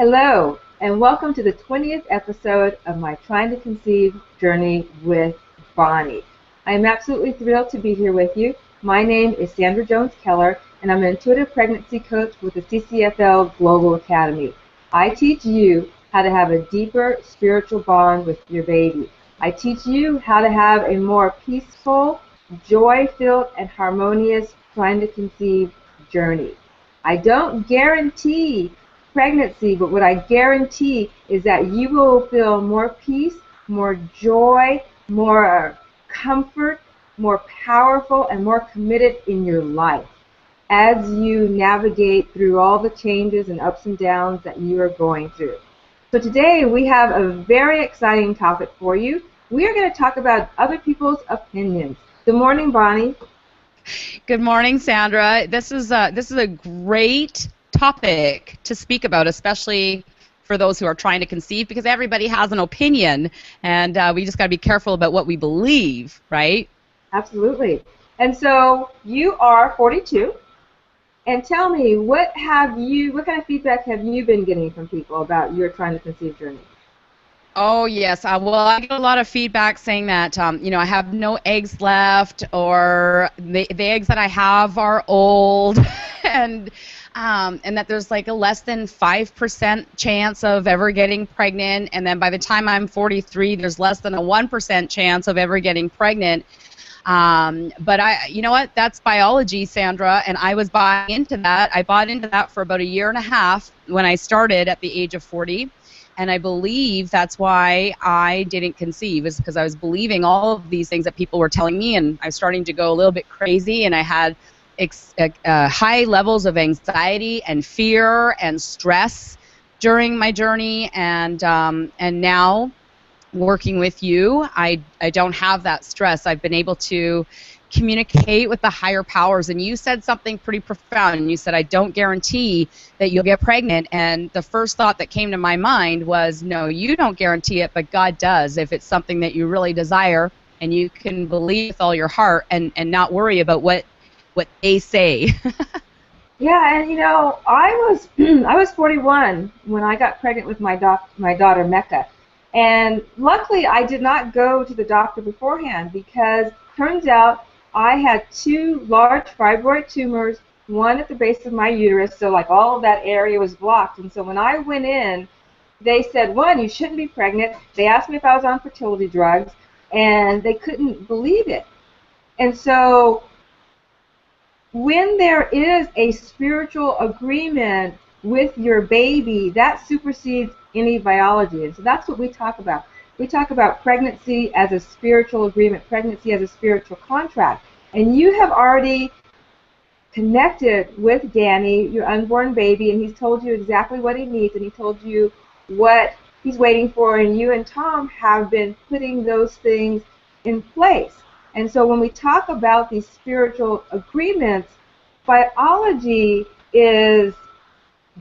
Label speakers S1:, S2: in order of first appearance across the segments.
S1: Hello, and welcome to the 20th episode of my Trying to Conceive journey with Bonnie. I am absolutely thrilled to be here with you. My name is Sandra Jones-Keller, and I'm an intuitive pregnancy coach with the CCFL Global Academy. I teach you how to have a deeper spiritual bond with your baby. I teach you how to have a more peaceful, joy-filled, and harmonious trying to conceive journey. I don't guarantee pregnancy, but what I guarantee is that you will feel more peace, more joy, more comfort, more powerful, and more committed in your life as you navigate through all the changes and ups and downs that you are going through. So today we have a very exciting topic for you. We are going to talk about other people's opinions. Good morning, Bonnie.
S2: Good morning, Sandra. This is a great topic to speak about, especially for those who are trying to conceive, because everybody has an opinion, and we just got to be careful about what we believe, right?
S1: Absolutely. And so you are 42, and tell me, what kind of feedback have you been getting from people about your trying to conceive journey?
S2: Oh, yes. Well, I get a lot of feedback saying that, I have no eggs left, or the eggs that I have are old, and that there's like a less than 5% chance of ever getting pregnant, and then by the time I'm 43, there's less than a 1% chance of ever getting pregnant. But you know what? That's biology, Sandra, and I was buying into that. I bought into that for about a year and a half when I started at the age of 40. And I believe that's why I didn't conceive, is because I was believing all of these things that people were telling me, and I was starting to go a little bit crazy, and I had high levels of anxiety and fear and stress during my journey. And now, working with you, I don't have that stress. I've been able to communicate with the higher powers, and you said something pretty profound, and you said, I don't guarantee that you'll get pregnant, and the first thought that came to my mind was, no, you don't guarantee it, but God does, if it's something that you really desire, and you can believe with all your heart and not worry about what they say.
S1: Yeah, and I was 41 when I got pregnant with my daughter Mecca, and luckily I did not go to the doctor beforehand, because turns out I had 2 large fibroid tumors, one at the base of my uterus, so like all of that area was blocked. And so when I went in, they said, 1, you shouldn't be pregnant. They asked me if I was on fertility drugs, and they couldn't believe it. And so when there is a spiritual agreement with your baby, that supersedes any biology. And so that's what we talk about. We talk about pregnancy as a spiritual agreement, pregnancy as a spiritual contract. And you have already connected with Danny, your unborn baby, and he's told you exactly what he needs, and he told you what he's waiting for, and you and Tom have been putting those things in place. And so when we talk about these spiritual agreements, biology is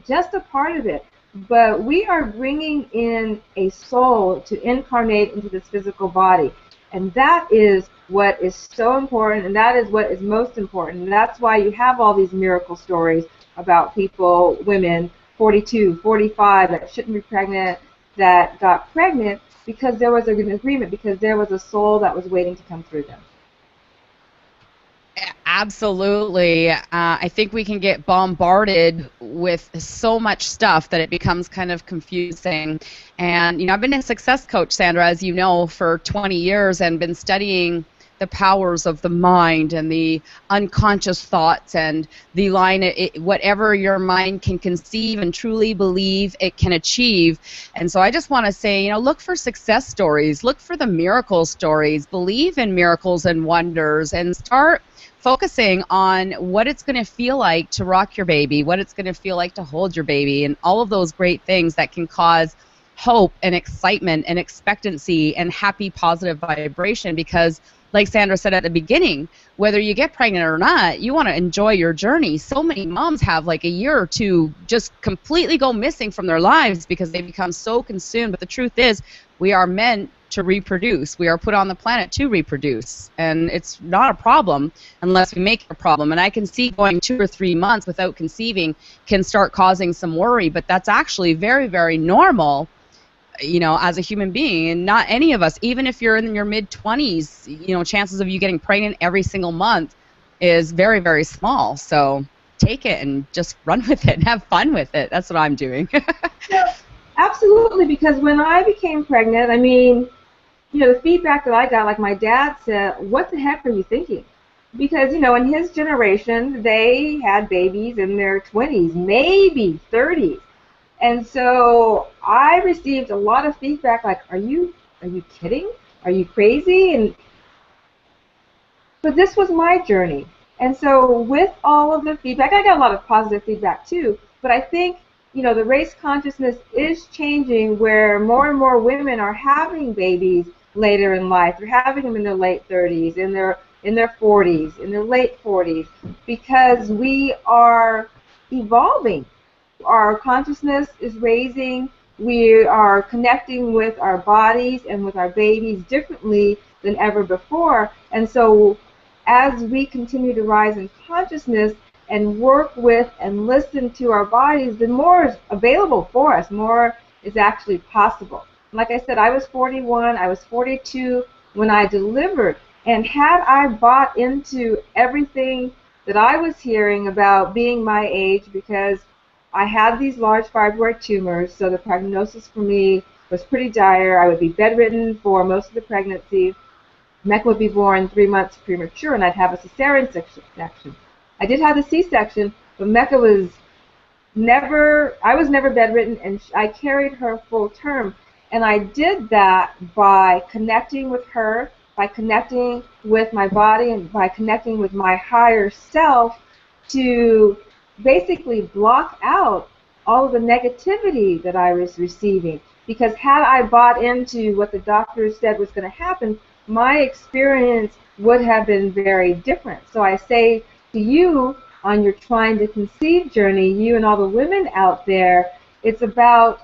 S1: just a part of it. But we are bringing in a soul to incarnate into this physical body. And that is what is so important, and that is what is most important. And that's why you have all these miracle stories about people, women, 42, 45, that shouldn't be pregnant, that got pregnant because there was an agreement, because there was a soul that was waiting to come through them.
S2: Absolutely. I think we can get bombarded with so much stuff that it becomes kind of confusing. And, I've been a success coach, Sandra, as you know, for 20 years, and been studying the powers of the mind and the unconscious thoughts and the line, whatever your mind can conceive and truly believe it can achieve. And so I just want to say, look for success stories, look for the miracle stories, believe in miracles and wonders, and start focusing on what it's going to feel like to rock your baby, what it's going to feel like to hold your baby, and all of those great things that can cause hope and excitement and expectancy and happy, positive vibration. Because, like Sandra said at the beginning, whether you get pregnant or not, you want to enjoy your journey. So many moms have like a year or two just completely go missing from their lives because they become so consumed. But the truth is, we are meant to reproduce. We are put on the planet to reproduce, and it's not a problem unless we make it a problem. And I can see going 2 or 3 months without conceiving can start causing some worry, but that's actually very, very normal, you know, as a human being. And not any of us, even if you're in your mid-20s, you know, chances of you getting pregnant every single month is very, very small. So take it and just run with it and have fun with it. That's what I'm doing.
S1: Yeah, absolutely, because when I became pregnant, I mean, you know, the feedback that I got, like my dad said, what the heck are you thinking? Because, you know, in his generation, they had babies in their 20s, maybe 30s. And so I received a lot of feedback like, are you kidding? Are you crazy? But this was my journey. And so with all of the feedback, I got a lot of positive feedback too, but I think, you know, the race consciousness is changing where more and more women are having babies later in life. They're having them in their late 30s, in their 40s, in their late 40s, because we are evolving. Our consciousness is raising. We are connecting with our bodies and with our babies differently than ever before. And so as we continue to rise in consciousness and work with and listen to our bodies, then more is available for us. More is actually possible. Like I said, I was 41, I was 42 when I delivered. And had I bought into everything that I was hearing about being my age, because I had these large fibroid tumors, so the prognosis for me was pretty dire. I would be bedridden for most of the pregnancy. Mecca would be born 3 months premature, and I'd have a cesarean section. I did have a C-section, but Mecca was never, I was never bedridden, and I carried her full term. And I did that by connecting with her, by connecting with my body, and by connecting with my higher self to basically block out all of the negativity that I was receiving. Because had I bought into what the doctors said was going to happen, my experience would have been very different. So I say to you, on your trying to conceive journey, you and all the women out there, it's about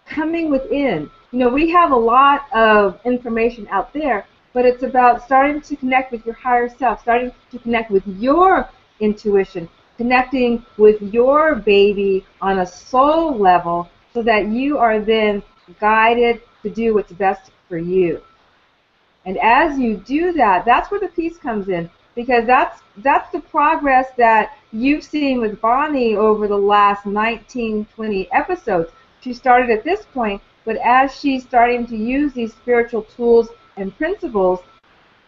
S1: coming within. You know, we have a lot of information out there, but it's about starting to connect with your higher self, starting to connect with your intuition, connecting with your baby on a soul level so that you are then guided to do what's best for you. And as you do that, that's where the peace comes in, because that's the progress that you've seen with Bonnie over the last 19, 20 episodes. She started at this point, but as she's starting to use these spiritual tools and principles,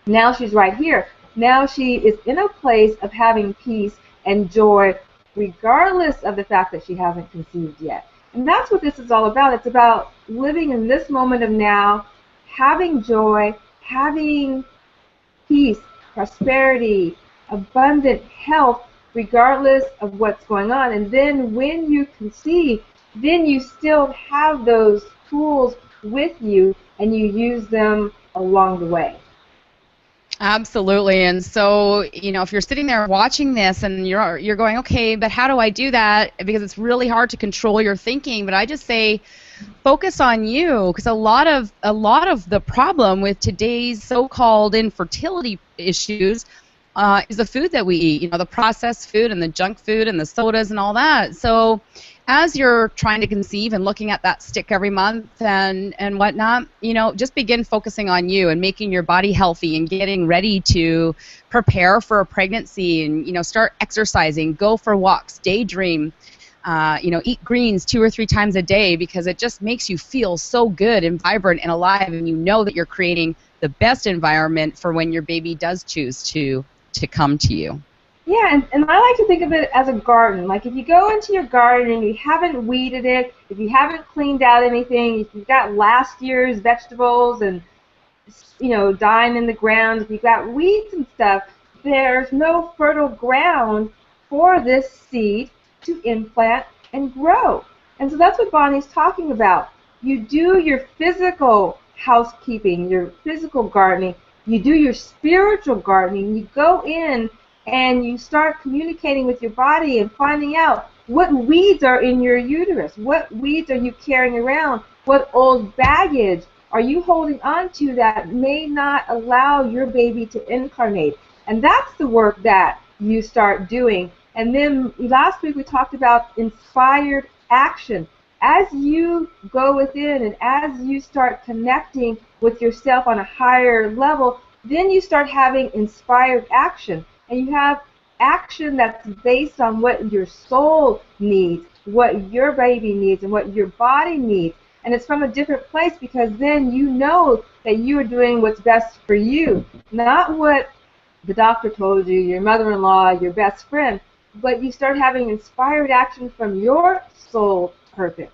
S1: now she's right here. Now she is in a place of having peace and joy, regardless of the fact that she hasn't conceived yet. And that's what this is all about. It's about living in this moment of now, having joy, having peace, prosperity, abundant health, regardless of what's going on. And then when you conceive, then you still have those tools with you, and you use them along the way.
S2: Absolutely. And so, you know, if you're sitting there watching this and you're going, okay, but how do I do that? Because it's really hard to control your thinking. But I just say, focus on you, because a lot of the problem with today's so-called infertility issues is the food that we eat. You know, the processed food and the junk food and the sodas and all that. So as you're trying to conceive and looking at that stick every month and whatnot, you know, just begin focusing on you and making your body healthy and getting ready to prepare for a pregnancy, and, you know, start exercising, go for walks, daydream, you know, eat greens 2 or 3 times a day, because it just makes you feel so good and vibrant and alive, and you know that you're creating the best environment for when your baby does choose to come to you.
S1: Yeah, and I like to think of it as a garden. Like if you go into your garden and you haven't weeded it, if you haven't cleaned out anything, if you've got last year's vegetables and, you know, dying in the ground, if you've got weeds and stuff, there's no fertile ground for this seed to implant and grow. And so that's what Bonnie's talking about. You do your physical housekeeping, your physical gardening, you do your spiritual gardening, you go in and you start communicating with your body and finding out what weeds are in your uterus, what weeds are you carrying around, what old baggage are you holding on to that may not allow your baby to incarnate? And that's the work that you start doing. And then last week we talked about inspired action. As you go within and as you start connecting with yourself on a higher level, then you start having inspired action. And you have action that's based on what your soul needs, what your baby needs, and what your body needs. And it's from a different place, because then you know that you are doing what's best for you, not what the doctor told you, your mother-in-law, your best friend, but you start having inspired action from your soul purpose.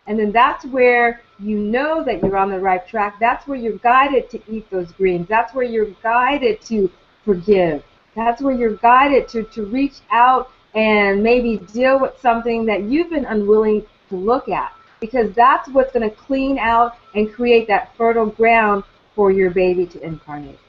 S1: And then that's where you know that you're on the right track. That's where you're guided to eat those greens. That's where you're guided to forgive. That's where you're guided to reach out and maybe deal with something that you've been unwilling to look at, because that's what's going to clean out and create that fertile ground for your baby to incarnate.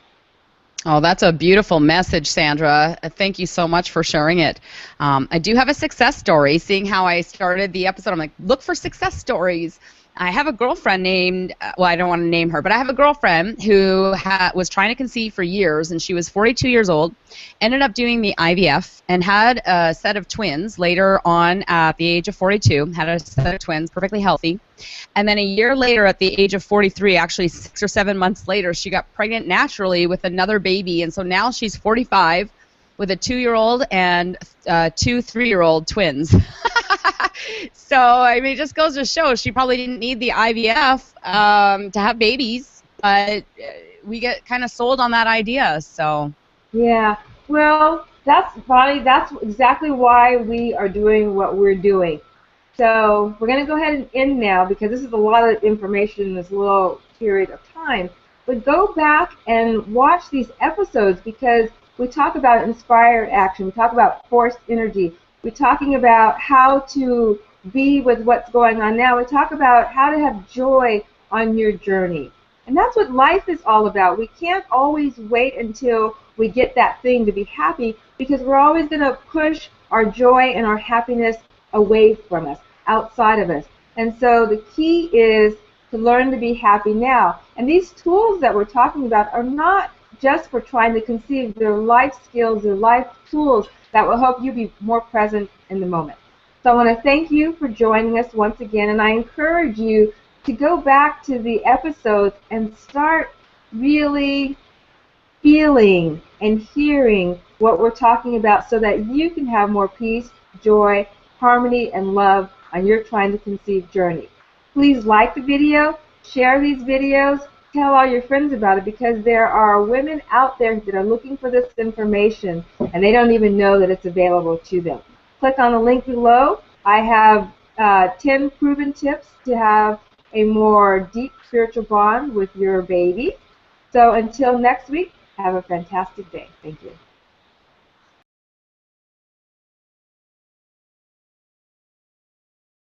S2: Oh, that's a beautiful message, Sandra. Thank you so much for sharing it. I do have a success story. Seeing how I started the episode, I'm like, look for success stories. I have a girlfriend named, well, I don't want to name her, but I have a girlfriend who was trying to conceive for years, and she was 42 years old, ended up doing the IVF, and had a set of twins later on at the age of 42, had a set of twins, perfectly healthy. And then a year later, at the age of 43, actually 6 or 7 months later, she got pregnant naturally with another baby, and so now she's 45 with a 2-year-old and 2 3-year-old twins. So, I mean, it just goes to show she probably didn't need the IVF to have babies, but we get kind of sold on that idea, so.
S1: Yeah, well, Bonnie, that's exactly why we are doing what we're doing. So we're going to go ahead and end now, because this is a lot of information in this little period of time. But go back and watch these episodes, because we talk about inspired action. We talk about forced energy. We're talking about how to be with what's going on now. We talk about how to have joy on your journey. And that's what life is all about. We can't always wait until we get that thing to be happy, because we're always going to push our joy and our happiness away from us, outside of us. And so the key is to learn to be happy now. And these tools that we're talking about are not just for trying to conceive. They're life skills, they're life tools that will help you be more present in the moment. So I want to thank you for joining us once again, and I encourage you to go back to the episodes and start really feeling and hearing what we're talking about, so that you can have more peace, joy, harmony, and love on your trying to conceive journey. Please like the video, share these videos, tell all your friends about it, because there are women out there that are looking for this information and they don't even know that it's available to them. Click on the link below. I have 10 proven tips to have a more deep spiritual bond with your baby. So until next week, have a fantastic day. Thank you.